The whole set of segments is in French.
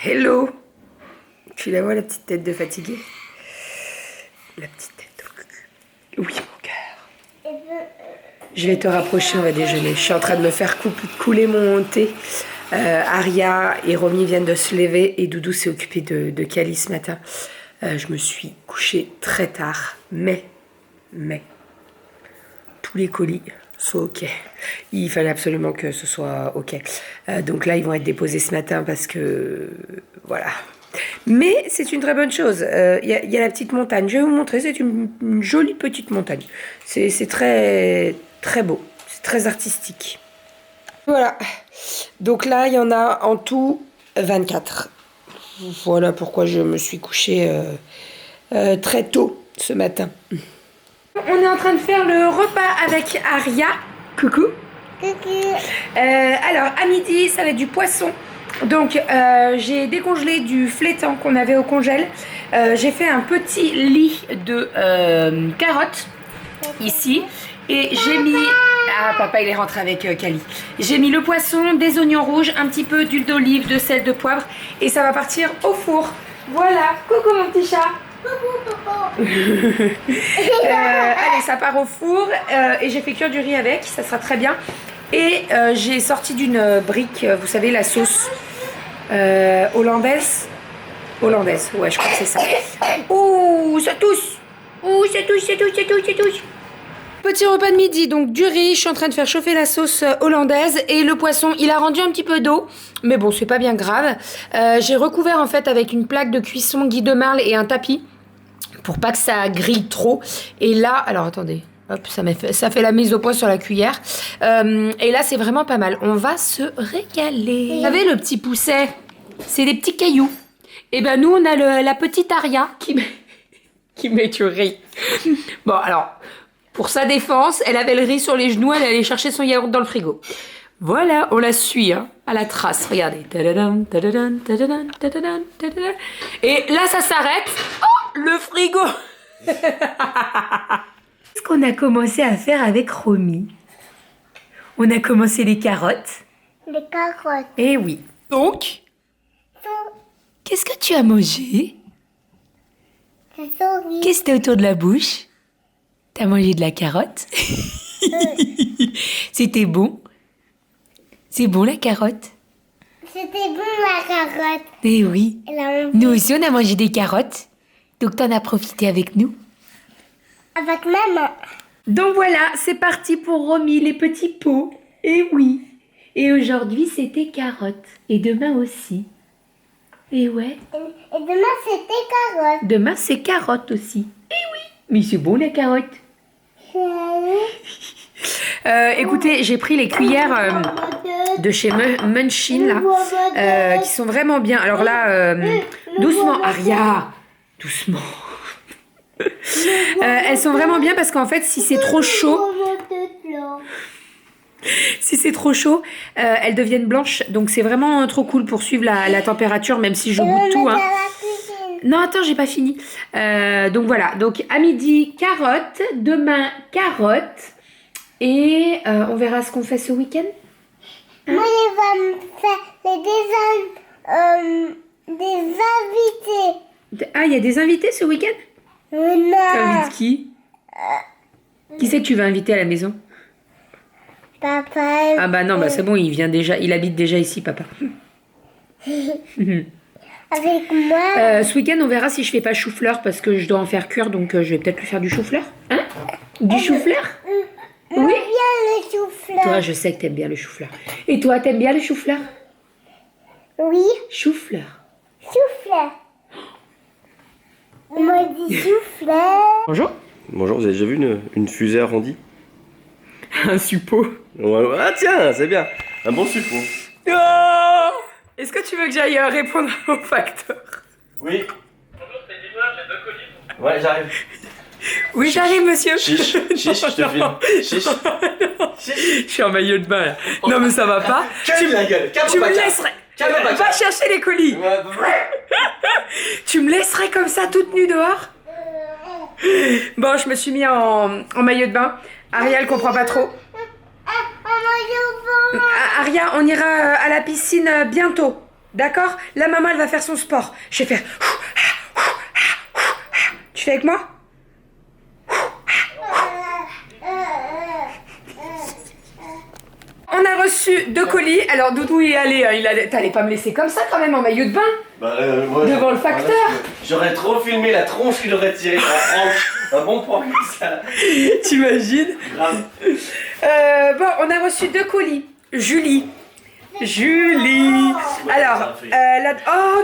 Hello. Tu la vois, la petite tête de fatiguée? La petite tête de... Oui, mon cœur. Je vais te rapprocher, on va déjeuner. Je suis en train de me faire couler mon thé. Aria et Romy viennent de se lever et Doudou s'est occupé de Cali ce matin. Je me suis couchée très tard, mais tous les colis sont ok. Il fallait absolument que ce soit ok. Donc là, ils vont être déposés ce matin parce que... Voilà. Mais c'est une très bonne chose. Il y a la petite montagne. Je vais vous montrer. C'est une jolie petite montagne. C'est très, très beau. C'est très artistique. Voilà. Donc là, il y en a en tout 24. Voilà pourquoi je me suis couchée très tôt ce matin. On est en train de faire le repas avec Aria. Coucou. Coucou. Alors, à midi, ça va être du poisson. Donc, j'ai décongelé du flétan qu'on avait au congèle. J'ai fait un petit lit de carottes, ici. Et j'ai mis... Ah, papa, il est rentré avec Cali. J'ai mis le poisson, des oignons rouges, un petit peu d'huile d'olive, de sel, de poivre. Et ça va partir au four. Voilà. Coucou, mon petit chat. Allez, ça part au four et j'ai fait cuire du riz avec, ça sera très bien. Et j'ai sorti d'une brique, vous savez, la sauce hollandaise. Hollandaise, ouais, je crois que c'est ça. Ouh, ça touche. Ouh, ça touche, ça touche, ça touche, ça touche. Petit repas de midi, donc du riz, je suis en train de faire chauffer la sauce hollandaise et le poisson, il a rendu un petit peu d'eau, mais bon, c'est pas bien grave. J'ai recouvert en fait avec une plaque de cuisson Guy de Marle et un tapis pour pas que ça grille trop. Et là, alors attendez, hop, ça fait la mise au point sur la cuillère. Et là, c'est vraiment pas mal. On va se régaler. Vous savez, le petit pousset, c'est des petits cailloux. Et ben nous, on a la petite Aria qui met du riz. Bon, alors... Pour sa défense, elle avait le riz sur les genoux, elle allait chercher son yaourt dans le frigo. Voilà, on la suit, hein, à la trace, regardez. Et là, ça s'arrête. Oh, le frigo. Qu'est-ce qu'on a commencé à faire avec Romy? On a commencé les carottes. Les carottes. Eh oui. Donc, qu'est-ce que tu as mangé? Qu'est-ce que t'as autour de la bouche? T'as mangé de la carotte? C'était bon? C'est bon la carotte? C'était bon la carotte. Eh oui. Nous aussi on a mangé des carottes. Donc t'en as profité avec nous? Avec maman. Donc voilà, c'est parti pour Romy, les petits pots. Eh oui. Et aujourd'hui c'était carottes. Et demain aussi. Et ouais. Et demain c'était carotte. Demain c'est carottes aussi. Eh oui. Mais c'est bon la carotte. Écoutez, j'ai pris les cuillères de chez Munchin là, qui sont vraiment bien. Alors là, doucement, Aria, doucement. Elles sont vraiment bien parce qu'en fait, si c'est trop chaud, elles deviennent blanches. Donc c'est vraiment trop cool pour suivre la température, même si je goûte tout. Hein. Non, attends, j'ai pas fini. Donc voilà, donc à midi, carottes. Demain, carottes. Et on verra ce qu'on fait ce week-end. Hein? Moi, je vais me faire des invités. Ah, il y a des invités ce week-end? Non. T'invites qui? Qui c'est que tu vas inviter à la maison? Papa. Ah bah non, bah c'est bon, il habite déjà ici, papa. Avec moi. Ce week-end, on verra si je fais pas chou-fleur parce que je dois en faire cuire, donc je vais peut-être lui faire du chou-fleur. Hein? Du chou-fleur? Oui. Bien le chou-fleur. Toi, je sais que t'aimes bien le chou-fleur. Et toi, t'aimes bien le chou-fleur? Oui. Chou-fleur. Chou-fleur. On m'a dit chou-fleur. Bonjour. Bonjour, vous avez déjà vu une fusée arrondie? Un suppôt. Ouais, ah tiens, c'est bien. Un bon suppôt. Oh, est-ce que tu veux que j'aille répondre au facteur? Oui. Bonjour, c'est livreur, j'ai 2 colis. Ouais, j'arrive. Oui, j'arrive, monsieur. Chiche, chiche, je te filme. Chiche. Non, je suis en maillot de bain là. Non, mais ça va pas. Calme la gueule. Tu me laisserais. Va chercher les colis. Ouais, Tu me laisserais comme ça toute nue dehors? Bon, je me suis mis en maillot de bain. Aria, elle comprend pas trop. Aria, on ira à la piscine bientôt. D'accord? La maman, elle va faire son sport. Je vais faire... Tu fais avec moi? On a reçu 2 colis. Alors, Doudou y est allé. T'allais pas me laisser comme ça quand même en maillot de bain? Moi, Devant le facteur. J'aurais trop filmé la tronche qu'il aurait tiré un bon point comme ça. T'imagines? Grave. Bon, on a reçu 2 colis. Julie. Alors, oh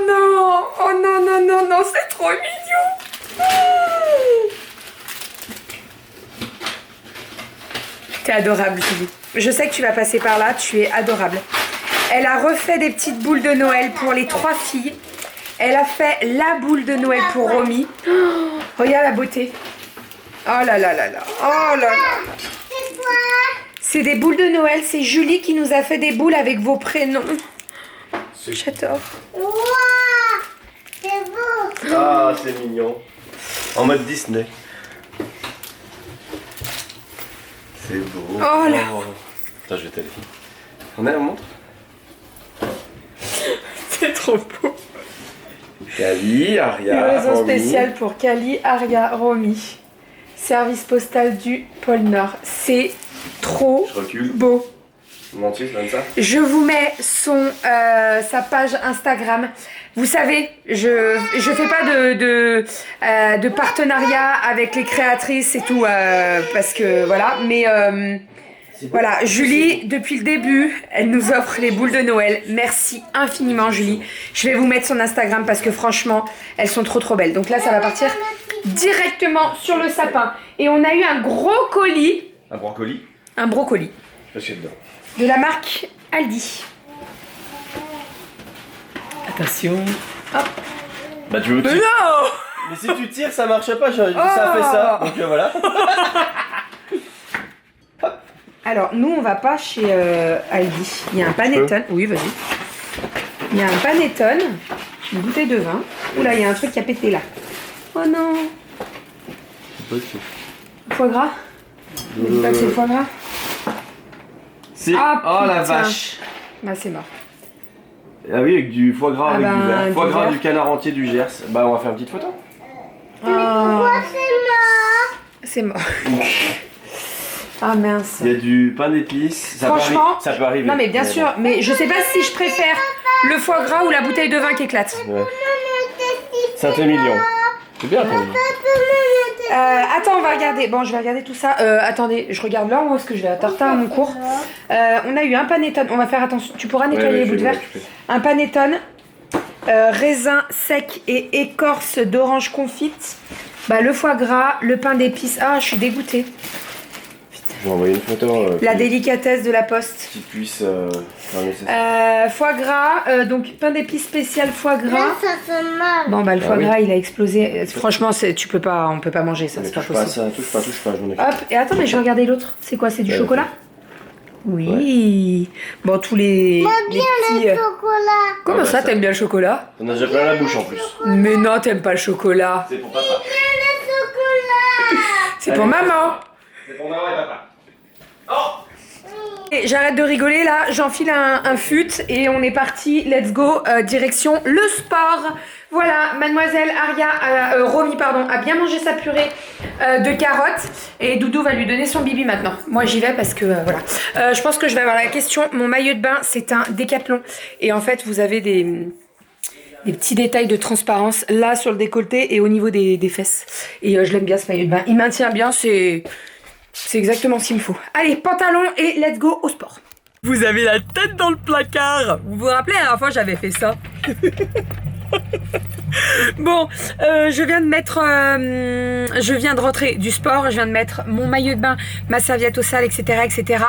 non, c'est trop mignon. T'es adorable, Julie. Je sais que tu vas passer par là, tu es adorable. Elle a refait des petites boules de Noël pour les 3 filles. Elle a fait la boule de Noël pour Romy. Oh, regarde la beauté. Oh là là là là. Oh là là. C'est quoi? C'est des boules de Noël. C'est Julie qui nous a fait des boules avec vos prénoms. J'adore. Waouh! C'est beau! Ah, c'est mignon. En mode Disney. C'est beau. Oh là. Attends, je vais t'aller. On a la montre? C'est trop beau. Kali, Aria, Livraison Romy. spéciale pour Kali, Aria, Romy. Service postal du pôle Nord. C'est trop Je recule. beau. Mon entier, c'est comme ça. Je vous mets sa page Instagram. Vous savez, je fais pas de partenariat avec les créatrices et tout, parce que voilà, mais voilà, Julie, depuis le début, elle nous offre les boules de Noël. Merci infiniment, Julie. Je vais vous mettre son Instagram parce que franchement, elles sont trop belles. Donc là, ça va partir directement sur le sapin. Et on a eu un gros colis. Un brocoli. Un brocoli. Je suis dedans. De la marque Aldi. Attention. Hop. Bah, tu veux que tu... Non! Mais si tu tires, ça marche pas. Ça fait ça. Donc voilà. Alors, nous, on va pas chez Aldi. Il y a un panettone. Oui, vas-y. Il y a un panettone. Une bouteille de vin. Oula, il y a un truc qui a pété là. Oh non. Foie gras. Ne dis pas que c'est le foie gras. C'est... Ah, oh la putain. vache. Bah, c'est mort. Ah oui, avec du foie gras, Ah avec bah, du verre. Foie du gras verre. du canard entier du Gers. Bah, on va faire une petite photo. Oh, c'est mort. Ah mince. Il y a du pain d'épices. Ça Franchement, ça peut arriver. Non mais bien sûr, mais je sais pas si je préfère le foie gras ou la bouteille de vin qui éclate. Ouais. Saint-Émilion. C'est bien quand même. Attends, on va regarder. Bon, je vais regarder tout ça. Attendez, je regarde là où est-ce que je vais être en retard à mon cours. On a eu un panettone. On va faire attention. Tu pourras nettoyer les bouts de verre. Un panettone, raisin sec et écorce d'orange confite. Bah, le foie gras, le pain d'épices. Ah, je suis dégoûtée. Je vais envoyer une photo. La délicatesse de la poste. Qui puisse faire le nécessaire. Foie gras, donc pain d'épices spécial foie gras. Là, ça fait mal. Bon bah le foie oui. gras il a explosé. Franchement on peut pas manger ça, Mais c'est pas touche pas à possible. ça, touche pas, je m'en occupe. Hop, et attends mais je vais regarder l'autre. C'est quoi, c'est du Ouais, chocolat? Oui. Bon tous les Bien petits. le chocolat. Comment Ah bah, ça ça. t'aimes bien le chocolat? T'en as déjà plein la bouche en plus. Mais non t'aimes pas le chocolat. C'est pour papa. Le chocolat. C'est pour maman. C'est pour maman et papa. Et j'arrête de rigoler là, j'enfile un fut et on est parti, let's go, direction le sport. Voilà, mademoiselle Romy a bien mangé sa purée de carottes et Doudou va lui donner son bibi maintenant. Moi j'y vais parce que voilà. Je pense que je vais avoir la question, mon maillot de bain c'est un Décathlon et en fait vous avez des petits détails de transparence là sur le décolleté et au niveau des fesses. Et je l'aime bien ce maillot de bain, il maintient bien, c'est exactement ce qu'il me faut. Allez, pantalon et let's go au sport. Vous avez la tête dans le placard. Vous vous rappelez, la dernière fois, j'avais fait ça. Bon, je viens de rentrer du sport, je viens de mettre mon maillot de bain, ma serviette au sale, etc., etc.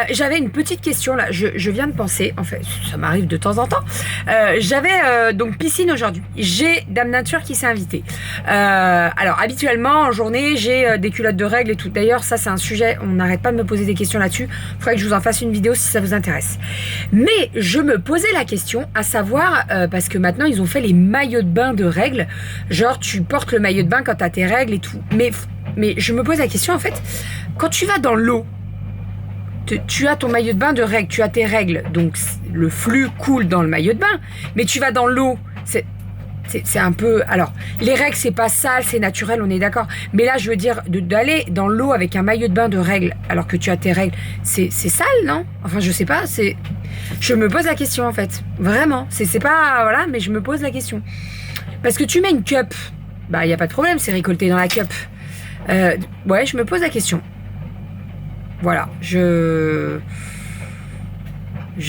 J'avais une petite question là, je viens de penser, en fait, ça m'arrive de temps en temps. J'avais donc piscine aujourd'hui. J'ai Dame Nature qui s'est invitée. Alors habituellement en journée, j'ai des culottes de règles et tout. D'ailleurs, ça c'est un sujet, on n'arrête pas de me poser des questions là-dessus. Faudrait que je vous en fasse une vidéo si ça vous intéresse. Mais je me posais la question, à savoir parce que maintenant ils ont fait les maillots de bain de règles, genre tu portes le maillot de bain quand t'as tes règles et tout, mais je me pose la question en fait, quand tu vas dans l'eau, tu as ton maillot de bain de règles, tu as tes règles, donc le flux coule dans le maillot de bain, mais tu vas dans l'eau, c'est un peu... Alors, les règles, c'est pas sale, c'est naturel, on est d'accord. Mais là, je veux dire, d'aller dans l'eau avec un maillot de bain de règles, alors que tu as tes règles, c'est sale, non? Enfin, je sais pas, c'est... Je me pose la question, en fait. Vraiment. C'est pas... Voilà, mais je me pose la question. Parce que tu mets une cup, bah, y a pas de problème, c'est récolté dans la cup. Ouais, je me pose la question. Voilà, je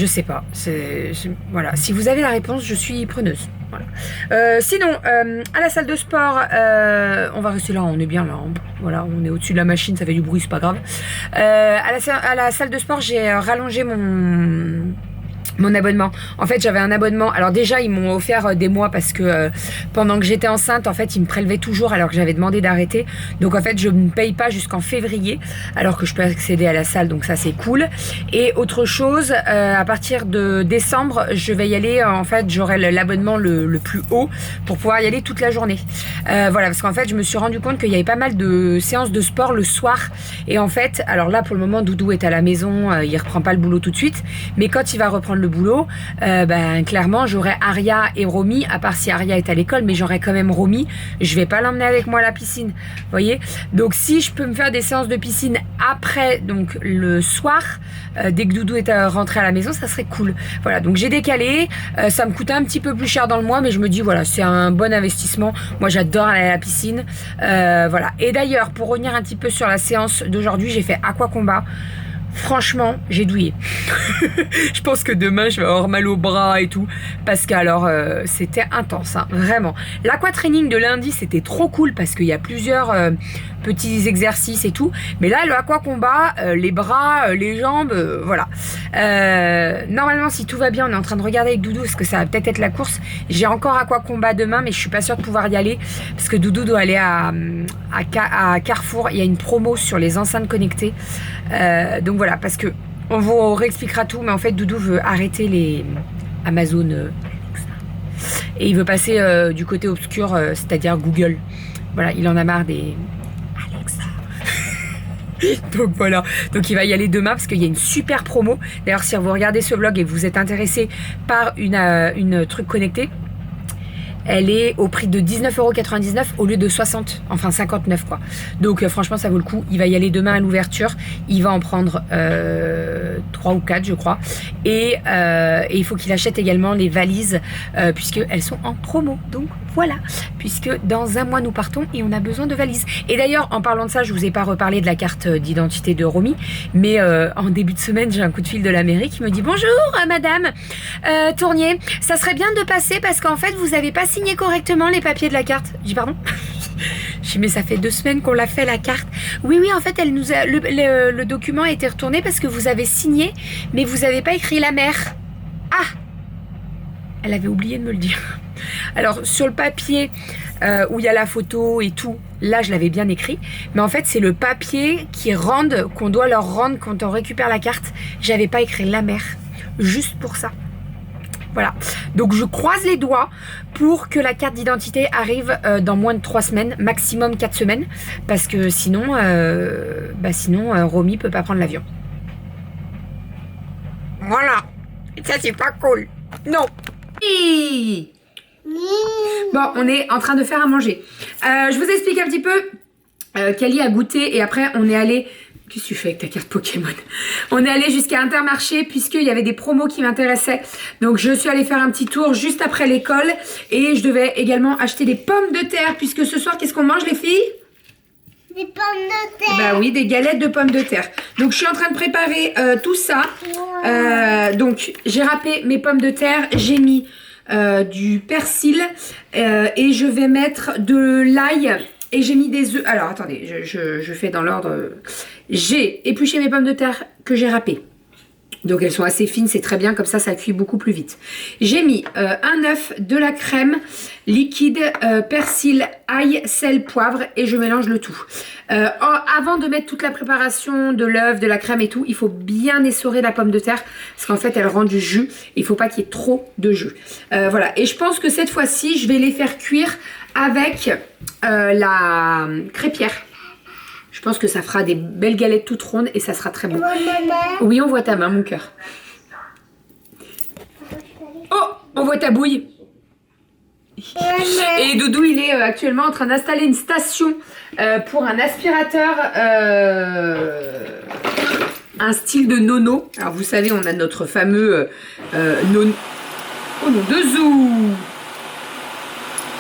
sais pas. Voilà, si vous avez la réponse, je suis preneuse. Voilà. Sinon, à la salle de sport, on va rester là, on est bien là. Voilà, on est au-dessus de la machine, ça fait du bruit, c'est pas grave. À la salle de sport, j'ai rallongé mon abonnement. En fait, j'avais un abonnement. Alors déjà, ils m'ont offert des mois parce que pendant que j'étais enceinte, en fait, ils me prélevaient toujours alors que j'avais demandé d'arrêter. Donc en fait, je ne paye pas jusqu'en février alors que je peux accéder à la salle. Donc ça, c'est cool. Et autre chose, à partir de décembre, je vais y aller. En fait, j'aurai l'abonnement le plus haut pour pouvoir y aller toute la journée. Voilà, parce qu'en fait, je me suis rendu compte qu'il y avait pas mal de séances de sport le soir. Et en fait, alors là, pour le moment, Doudou est à la maison. Il reprend pas le boulot tout de suite. Mais quand il va reprendre le boulot, clairement j'aurai Aria et Romy, à part si Aria est à l'école, mais j'aurai quand même Romy. Je vais pas l'emmener avec moi à la piscine, vous voyez. Donc si je peux me faire des séances de piscine après, donc le soir, dès que Doudou est rentré à la maison, ça serait cool. Voilà, donc j'ai décalé, ça me coûte un petit peu plus cher dans le mois, mais je me dis voilà, c'est un bon investissement. Moi j'adore aller à la piscine, voilà. Et d'ailleurs, pour revenir un petit peu sur la séance d'aujourd'hui, j'ai fait aqua combat. Franchement, j'ai douillé. Je pense que demain, je vais avoir mal au bras et tout. Parce que alors, c'était intense, hein, vraiment. L'aqua-training de lundi, c'était trop cool parce qu'il y a plusieurs petits exercices et tout. Mais là, le aqua-combat, les bras, les jambes, voilà. Normalement, si tout va bien, on est en train de regarder avec Doudou parce que ça va peut-être être la course. J'ai encore aqua-combat demain, mais je suis pas sûre de pouvoir y aller parce que Doudou doit aller à Carrefour. Il y a une promo sur les enceintes connectées. Donc voilà, parce que on vous réexpliquera tout, mais en fait Doudou veut arrêter les Amazon et il veut passer du côté obscur, c'est-à-dire Google. Voilà, il en a marre des Alexa. Donc voilà, donc il va y aller demain parce qu'il y a une super promo. D'ailleurs, si vous regardez ce vlog et que vous êtes intéressé par une truc connecté, elle est au prix de 19,99 € au lieu de 60, enfin 59 quoi. Donc franchement ça vaut le coup. Il va y aller demain à l'ouverture. Il va en prendre 3 ou 4 je crois. Et il faut qu'il achète également les valises puisqu'elles sont en promo. Donc voilà, puisque dans un mois nous partons et on a besoin de valises. Et d'ailleurs en parlant de ça, je vous ai pas reparlé de la carte d'identité de Romy, mais en début de semaine j'ai un coup de fil de la mairie qui me dit bonjour madame Tournier, ça serait bien de passer parce qu'en fait vous avez pas signé correctement les papiers de la carte. Je dis pardon. Je dis mais ça fait 2 semaines qu'on l'a fait la carte. Oui en fait elle nous a le document a été retourné parce que vous avez signé mais vous avez pas écrit la mère. Ah, elle avait oublié de me le dire. Alors sur le papier où il y a la photo et tout, là je l'avais bien écrit, mais en fait c'est le papier qu'on doit leur rendre quand on récupère la carte. J'avais pas écrit la mère, juste pour ça. Voilà, donc je croise les doigts pour que la carte d'identité arrive dans moins de 3 semaines, maximum 4 semaines, parce que sinon, Romy peut pas prendre l'avion. Voilà, ça c'est pas cool. Non. Bon, on est en train de faire à manger. Je vous explique un petit peu. Kali a goûté et après on est allé... Qu'est-ce que tu fais avec ta carte Pokémon? On est allé jusqu'à Intermarché puisqu'il y avait des promos qui m'intéressaient. Donc je suis allée faire un petit tour juste après l'école. Et je devais également acheter des pommes de terre. Puisque ce soir, qu'est-ce qu'on mange les filles? Des pommes de terre. Bah oui, des galettes de pommes de terre. Donc je suis en train de préparer tout ça. Donc j'ai râpé mes pommes de terre. J'ai mis du persil. Et je vais mettre de l'ail. Et j'ai mis des œufs. Alors attendez, je fais dans l'ordre. J'ai épluché mes pommes de terre que j'ai râpées. Donc elles sont assez fines, c'est très bien, comme ça cuit beaucoup plus vite. J'ai mis un œuf, de la crème liquide, persil, ail, sel, poivre et je mélange le tout. Avant de mettre toute la préparation de l'œuf, de la crème et tout, il faut bien essorer la pomme de terre parce qu'en fait elle rend du jus. Il ne faut pas qu'il y ait trop de jus. Voilà, et je pense que cette fois-ci je vais les faire cuire avec la crêpière. Je pense que ça fera des belles galettes toutes rondes et ça sera très bon. Maman. Oui, on voit ta main, mon cœur. Oh, on voit ta bouille. Et Doudou, il est actuellement en train d'installer une station pour un aspirateur, un style de nono. Alors vous savez, on a notre fameux nono. Oh non, de zou.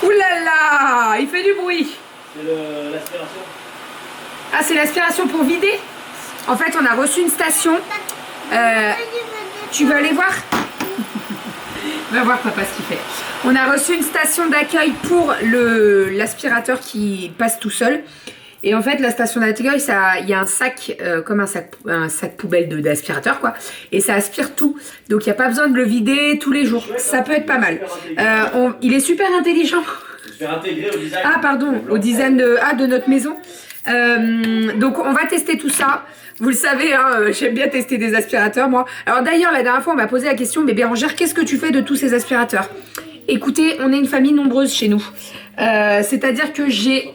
Ouh là là, il fait du bruit. C'est l'aspiration. Ah, c'est l'aspiration pour vider. En fait, on a reçu une station. Tu veux aller voir? Va voir papa ce qu'il fait. On a reçu une station d'accueil pour l'aspirateur qui passe tout seul. Et en fait, la station d'accueil, il y a un sac, comme un sac poubelle d'aspirateur, quoi. Et ça aspire tout. Donc, il n'y a pas besoin de le vider tous les jours. Ça peut être pas mal. Il est super intelligent. Super intégré au design. Ah, pardon, au design de notre maison. Donc, on va tester tout ça. Vous le savez, hein, j'aime bien tester des aspirateurs, moi. Alors d'ailleurs, la dernière fois, on m'a posé la question, mais Bérangère, qu'est-ce que tu fais de tous ces aspirateurs? Écoutez, on est une famille nombreuse chez nous. C'est-à-dire que j'ai...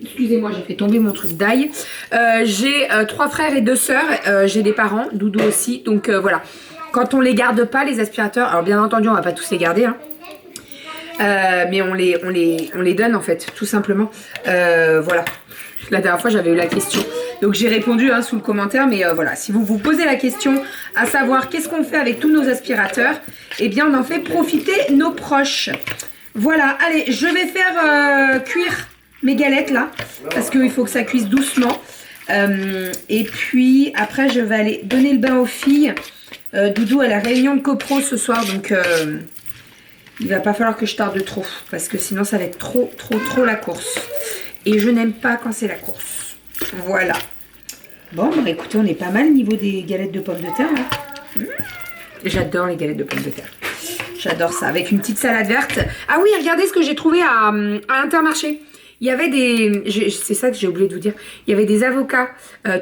Excusez-moi, j'ai fait tomber mon truc d'ail. J'ai 3 frères et 2 sœurs. J'ai des parents, Doudou aussi. Donc voilà. Quand on les garde pas, les aspirateurs... Alors bien entendu, on va pas tous les garder, hein. Mais on les donne, en fait, tout simplement. Voilà. La dernière fois, j'avais eu la question. Donc j'ai répondu sous le commentaire, mais voilà, si vous vous posez la question à savoir qu'est-ce qu'on fait avec tous nos aspirateurs, eh bien on en fait profiter nos proches. Voilà, allez, je vais faire cuire mes galettes là, parce qu'il faut que ça cuise doucement. Et puis après je vais aller donner le bain aux filles. Doudou a la réunion de copro ce soir, donc il va pas falloir que je tarde trop, parce que sinon ça va être trop la course. Et je n'aime pas quand c'est la course. Voilà. Bon, bah écoutez, on est pas mal au niveau des galettes de pommes de terre. Hein. J'adore les galettes de pommes de terre. J'adore ça, avec une petite salade verte. Ah oui, regardez ce que j'ai trouvé à Intermarché. Il y avait des... C'est ça que j'ai oublié de vous dire. Il y avait des avocats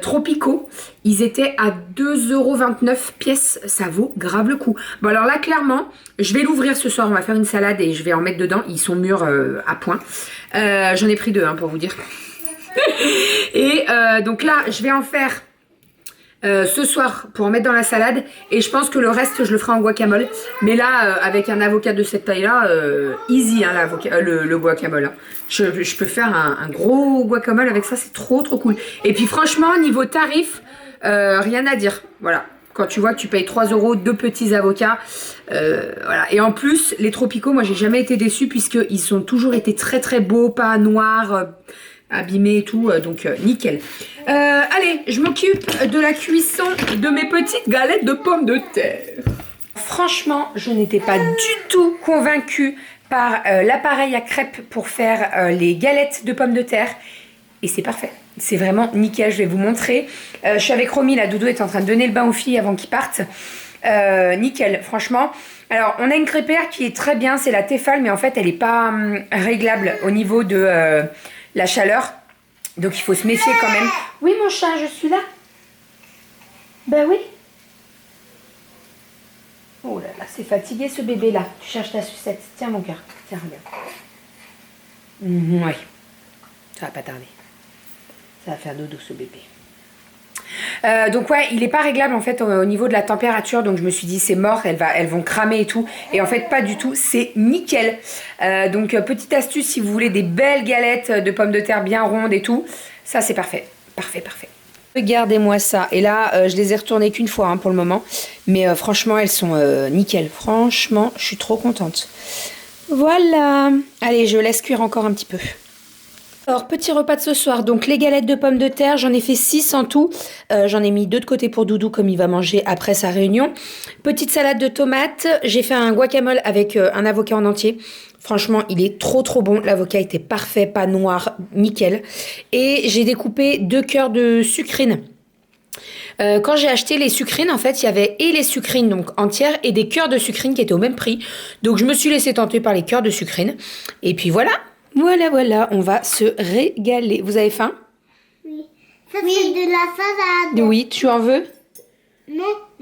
tropicaux. Ils étaient à 2,29 € pièce. Ça vaut grave le coup. Bon, alors là, clairement, je vais l'ouvrir ce soir. On va faire une salade et je vais en mettre dedans. Ils sont mûrs à point. J'en ai pris 2, hein, pour vous dire. Et donc là, je vais en faire ce soir pour en mettre dans la salade. Et je pense que le reste, je le ferai en guacamole. Mais là, avec un avocat de cette taille-là, easy, hein, le guacamole. Hein. Je peux faire un gros guacamole avec ça, c'est trop cool. Et puis franchement, niveau tarif, rien à dire. Voilà. Quand tu vois que tu payes 3 €, 2 petits avocats. Voilà. Et en plus, les tropicaux, moi, j'ai jamais été déçue puisqu'ils ont toujours été très beaux, pas noirs, abîmés et tout. Donc, nickel. Allez, je m'occupe de la cuisson de mes petites galettes de pommes de terre. Franchement, je n'étais pas du tout convaincue par l'appareil à crêpes pour faire les galettes de pommes de terre. Et c'est parfait. C'est vraiment nickel, je vais vous montrer. Je suis avec Romy, la Doudou est en train de donner le bain aux filles avant qu'ils partent. Nickel, franchement. Alors, on a une crêpière qui est très bien, c'est la Tefal, mais en fait, elle n'est pas réglable au niveau de la chaleur. Donc, il faut se méfier quand même. Oui, mon chat, je suis là. Ben oui. Oh là là, c'est fatigué ce bébé-là. Tu cherches ta sucette. Tiens, mon cœur. Tiens, regarde. Oui. Ça va pas tarder. Ça va faire dodo ce bébé. Donc ouais, il est pas réglable en fait au niveau de la température. Donc je me suis dit c'est mort, elles vont cramer et tout. Et en fait pas du tout, c'est nickel. Donc petite astuce si vous voulez des belles galettes de pommes de terre bien rondes et tout. Ça c'est parfait, parfait. Regardez-moi ça. Et là je les ai retournées qu'une fois pour le moment. Mais franchement elles sont nickel. Franchement je suis trop contente. Voilà. Allez, je laisse cuire encore un petit peu. Alors, petit repas de ce soir, donc les galettes de pommes de terre, j'en ai fait 6 en tout. J'en ai mis 2 de côté pour Doudou comme il va manger après sa réunion. Petite salade de tomates, j'ai fait un guacamole avec un avocat en entier. Franchement, il est trop bon. L'avocat était parfait, pas noir, nickel. Et j'ai découpé 2 cœurs de sucrine. Quand j'ai acheté les sucrines, en fait, il y avait et les sucrines donc entières et des cœurs de sucrine qui étaient au même prix. Donc, je me suis laissée tenter par les cœurs de sucrine. Et puis voilà. Voilà, on va se régaler. Vous avez faim? Oui. Ça, c'est de la salade. Oui, tu en veux?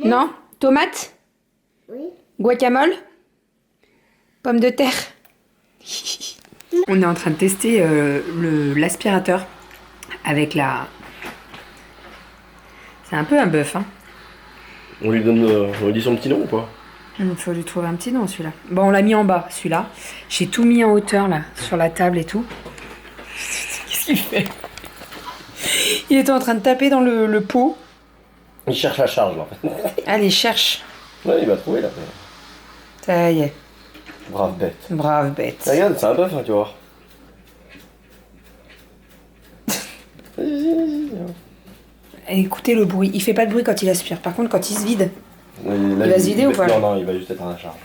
Non? Tomate? Oui. Guacamole? Pommes de terre? On est en train de tester l'aspirateur avec la C'est un peu un bœuf, hein. On lui dit son petit nom ou pas? Il faut lui trouver un petit nom, celui-là. Bon, on l'a mis en bas, celui-là. J'ai tout mis en hauteur, là, sur la table et tout. Qu'est-ce qu'il fait? Il était en train de taper dans le pot. Il cherche la charge, là. Allez, cherche. Ouais, il va trouver, là. Ça y est. Brave bête. Brave bête. Regarde, c'est un bœuf, hein, tu vois. Écoutez le bruit. Il fait pas de bruit quand il aspire. Par contre, quand il se vide, Là, il va se vider ou pas? Non, non, il va juste être à la charge.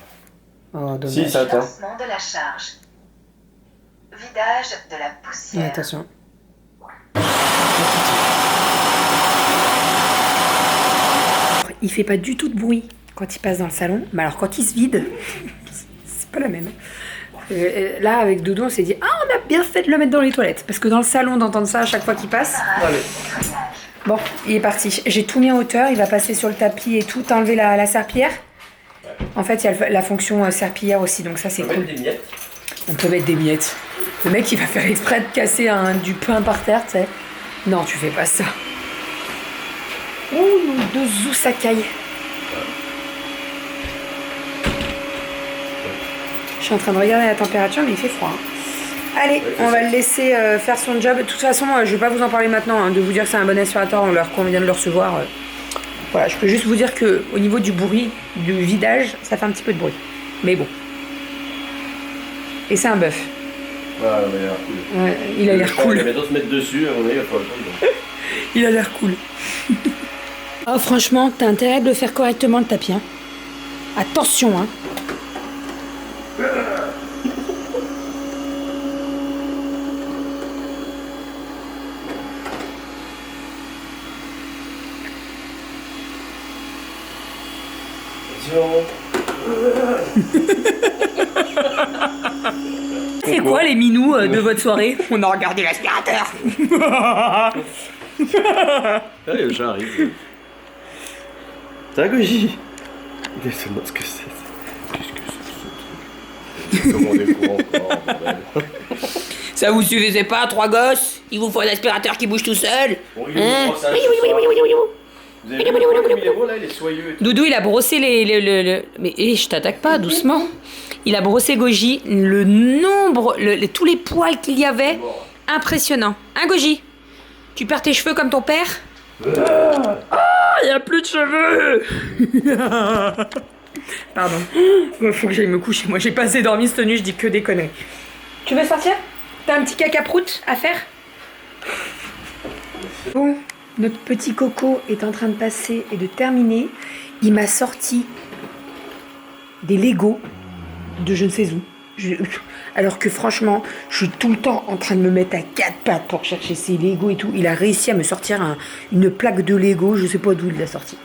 Oh, dommage. Si, ça attend. Lancement de la charge. Vidage de la poussière. Attention. Il fait pas du tout de bruit quand il passe dans le salon. Mais alors quand il se vide, c'est pas la même. Là, avec Doudou, on s'est dit, ah, on a bien fait de le mettre dans les toilettes. Parce que dans le salon, d'entendre ça à chaque fois qu'il passe. Allez. Bon, il est parti. J'ai tout mis en hauteur. Il va passer sur le tapis et tout. T'as enlevé la serpillière. En fait, il y a la fonction serpillière aussi. Donc ça, c'est cool. Des miettes. On peut mettre des miettes. Le mec, il va faire exprès de casser du pain par terre, tu sais. Non, tu fais pas ça. Ouh, de Zoussakai. Je suis en train de regarder la température, mais il fait froid. Hein. Allez, on va le laisser faire son job. De toute façon, je vais pas vous en parler maintenant, hein, de vous dire que c'est un bon aspirateur, qu'on vient de le recevoir. Voilà, je peux juste vous dire que au niveau du bruit, du vidage, ça fait un petit peu de bruit. Mais bon. Et c'est un bœuf. Ouais, il a l'air cool. Ouais, il a l'air cool. Il va se mettre dessus, on va pas le temps. Il a l'air cool. Oh, franchement, t'as intérêt de le faire correctement le tapis. Hein. Attention, hein. C'est quoi les minous de votre soirée? On a regardé l'aspirateur. Allez, le chat arrive. T'as Goji? Laisse-moi ce que c'est. Qu'est-ce que c'est ce truc? Comment on est courant encore, bordel. Ça vous suffisait pas, 3 gosses? Il vous faut un aspirateur qui bouge tout seul? Bon, il est où, ça, ce soir? Vous avez vu le numéro là, il est soyeux et tout. Doudou, il a brossé Mais je t'attaque pas, doucement. Il a brossé Goji, le nombre, tous les poils qu'il y avait, impressionnant. Hein, Goji? Tu perds tes cheveux comme ton père? Ah, il y a plus de cheveux. Pardon. Faut que j'aille me coucher. Moi, j'ai pas assez dormi cette nuit, je dis que des conneries. Tu veux sortir? T'as un petit caca-prout à faire? Bon, notre petit Coco est en train de passer et de terminer. Il m'a sorti des Legos de je ne sais où. Alors que franchement, je suis tout le temps en train de me mettre à 4 pattes pour chercher ces Legos et tout. Il a réussi à me sortir une plaque de Lego, je sais pas d'où il l'a sorti.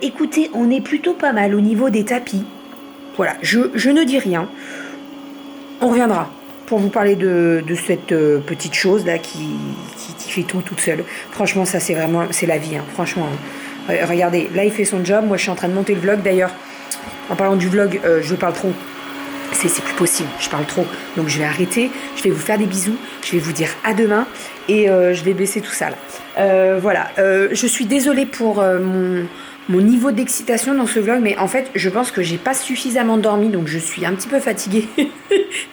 Écoutez, on est plutôt pas mal au niveau des tapis. Voilà, je ne dis rien. On reviendra pour vous parler de cette petite chose là qui fait tout toute seule. Franchement, ça c'est la vie, hein. Franchement. Regardez, là il fait son job. Moi je suis en train de monter le vlog. D'ailleurs, en parlant du vlog, je parle trop. C'est plus possible, je parle trop. Donc je vais arrêter, je vais vous faire des bisous, je vais vous dire à demain et je vais baisser tout ça là. Voilà, je suis désolée pour mon niveau d'excitation dans ce vlog, mais en fait je pense que j'ai pas suffisamment dormi, donc je suis un petit peu fatiguée.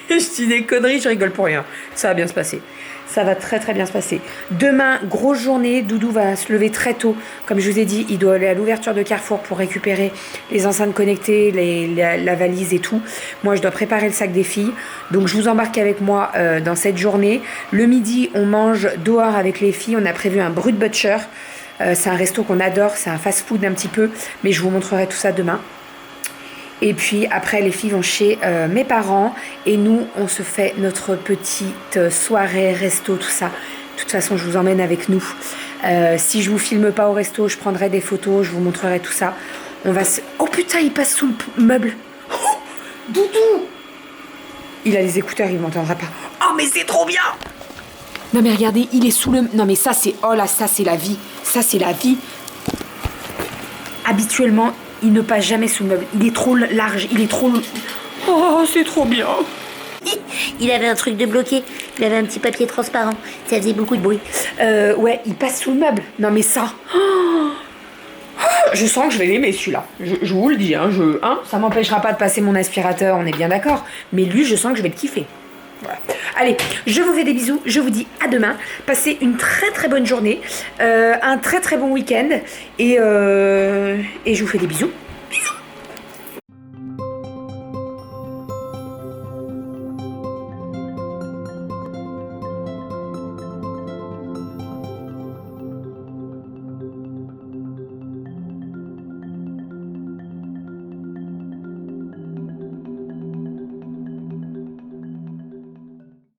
Je dis des conneries, je rigole pour rien. Ça va bien se passer. Ça va très très bien se passer. Demain, grosse journée, Doudou va se lever très tôt. Comme je vous ai dit, il doit aller à l'ouverture de Carrefour pour récupérer les enceintes connectées, la valise et tout. Moi, je dois préparer le sac des filles. Donc, je vous embarque avec moi dans cette journée. Le midi, on mange dehors avec les filles. On a prévu un Brut Butcher. C'est un resto qu'on adore. C'est un fast-food un petit peu. Mais je vous montrerai tout ça demain. Et puis après, les filles vont chez mes parents et nous, on se fait notre petite soirée, resto, tout ça. De toute façon, je vous emmène avec nous. Si je vous filme pas au resto, je prendrai des photos, je vous montrerai tout ça. Oh putain, il passe sous le meuble. Oh, Doudou! Il a les écouteurs, il m'entendra pas. Oh, mais c'est trop bien! Non mais regardez, il est sous le... Non mais ça c'est... Oh là, ça c'est la vie. Ça c'est la vie. Habituellement... Il ne passe jamais sous le meuble. Il est trop large. Il est trop... Oh, c'est trop bien. Il avait un truc de bloqué. Il avait un petit papier transparent. Ça faisait beaucoup de bruit. Ouais, il passe sous le meuble. Non, mais ça... Oh, je sens que je vais l'aimer celui-là. Je vous le dis, hein, ça m'empêchera pas de passer mon aspirateur, on est bien d'accord. Mais lui, je sens que je vais le kiffer. Voilà. Allez, je vous fais des bisous, je vous dis à demain. Passez une très très bonne journée, un très très bon week-end et je vous fais des bisous.